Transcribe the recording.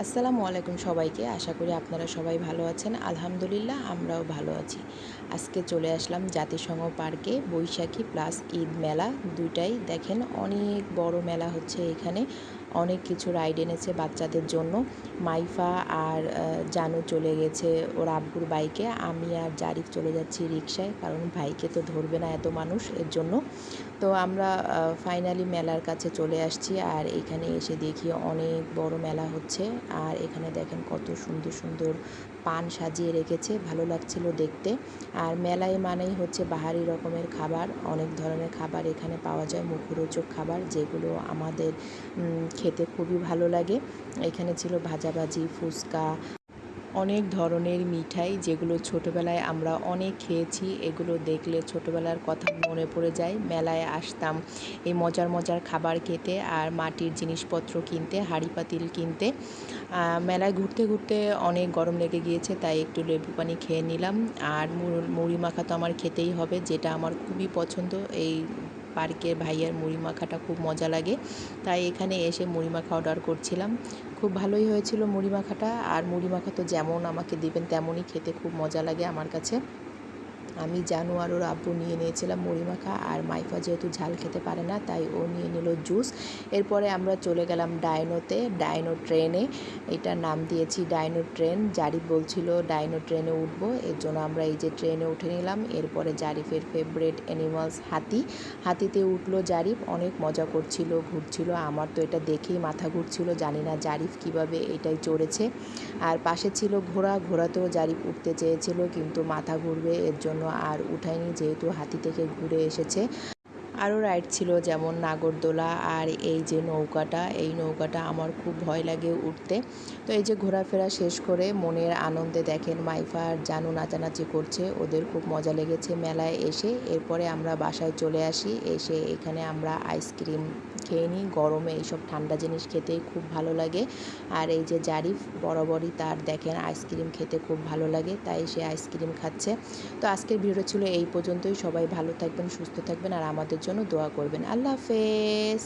আসসালামু আলাইকুম সবাইকে। আশা করি আপনারা সবাই ভালো আছেন। আলহামদুলিল্লাহ আমরাও ভালো আছি। আজকে চলে আসলাম জাতিসংঘ পার্কে বৈশাখী প্লাস ঈদ মেলা দুইটাই। দেখেন অনেক বড় মেলা হচ্ছে এখানে। অনেক কিছু রাইড এনেছে বাচ্চাদের জন্য। মাইফা আর জানু চলে গেছে ওর আব্বুর বাইকে। আমি আর জারিফ চলে যাচ্ছি রিকশায়, কারণ ভাইকে তো ধরবে না এত মানুষ, এর জন্য। তো আমরা ফাইনালি মেলার কাছে চলে আসছি, আর এখানে এসে দেখি অনেক বড় মেলা হচ্ছে। আর এখানে দেখেন কত সুন্দর সুন্দর পান সাজিয়ে রেখেছে, ভালো লাগছিল দেখতে। আর মেলায় মানেই হচ্ছে বাহারি রকমের খাবার, অনেক ধরনের খাবার এখানে পাওয়া যায়, মুখরোচক খাবার যেগুলো আমাদের খেতে খুবই ভালো লাগে। এখানে ছিল ভাজাভাজি, ফুচকা, অনেক ধরনের মিঠাই যেগুলো ছোটোবেলায় আমরা অনেক খেয়েছি। এগুলো দেখলে ছোটোবেলার কথা মনে পড়ে যায়। মেলায় আসতাম এই মজার মজার খাবার খেতে আর মাটির জিনিসপত্র কিনতে, হাঁড়ি পাতিল কিনতে। মেলায় ঘুরতে ঘুরতে অনেক গরম লেগে গিয়েছে, তাই একটু লেবু পানি খেয়ে নিলাম। আর মুড়ি মাখা তো আমার খেতেই হবে, যেটা আমার খুবই পছন্দ। এই পার্কের ভাইয়ার মুড়ি মাখাটা খুব মজা লাগে, তাই এখানে এসে মুড়ি মাখা অর্ডার করছিলাম। খুব ভালোই হয়েছিল মুড়ি মাখাটা। আর মুড়ি মাখা তো যেমন আমাকে দিবেন তেমনই খেতে খুব মজা লাগে আমার কাছে। আমি জানু আর ওর আব্বু নিয়ে নিয়েছিলাম মুড়ি মাখা, আর মাইফা যেহেতু ঝাল খেতে পারে না তাই ও নিয়ে নিল জুস। এরপরে আমরা চলে গেলাম ডাইনোতে, ডাইনো ট্রেনে। এটার নাম দিয়েছি ডাইনো ট্রেন। জারিফ বলছিল ডাইনো ট্রেনে উঠবো, এর জন্য আমরা এই যে ট্রেনে উঠে নিলাম। এরপরে জারিফের ফেভারিট অ্যানিমালস হাতি, হাতিতে উঠলো জারিফ, অনেক মজা করছিল, ঘুরছিল। আমার তো এটা দেখেই মাথা ঘুরছিল, জানি না জারিফ কীভাবে এটাই চড়েছে। আর পাশে ছিল ঘোড়া, ঘোড়াতেও জারিফ উঠতে চেয়েছিল কিন্তু মাথা ঘুরবে এর জন্য আর উঠায়নি, যেহেতু হাতি থেকে ঘুরে এসেছে। আরও রাইড ছিল যেমন নাগরদোলা, আর এই যে নৌকাটা, এই নৌকাটা আমার খুব ভয় লাগে উঠতে। তো এই যে ঘোরাফেরা শেষ করে মনের আনন্দে দেখেন মাইফা আর জানু নাচানাচি করছে, ওদের খুব মজা লেগেছে মেলায় এসে। এরপরে আমরা বাসায় চলে আসি, এসে এখানে আমরা আইসক্রিম খেয়ে নিই। গরমে এইসব ঠান্ডা জিনিস খেতেই খুব ভালো লাগে। আর এই যে জারিফ বরাবরই তার দেখেন আইসক্রিম খেতে খুব ভালো লাগে, তাই সে আইসক্রিম খাচ্ছে। তো আজকের ভিডিও ছিল এই পর্যন্তই। সবাই ভালো থাকবেন, সুস্থ থাকবেন, আর আমাদের জন্য দোয়া করবেন। আল্লাহ হাফেজ।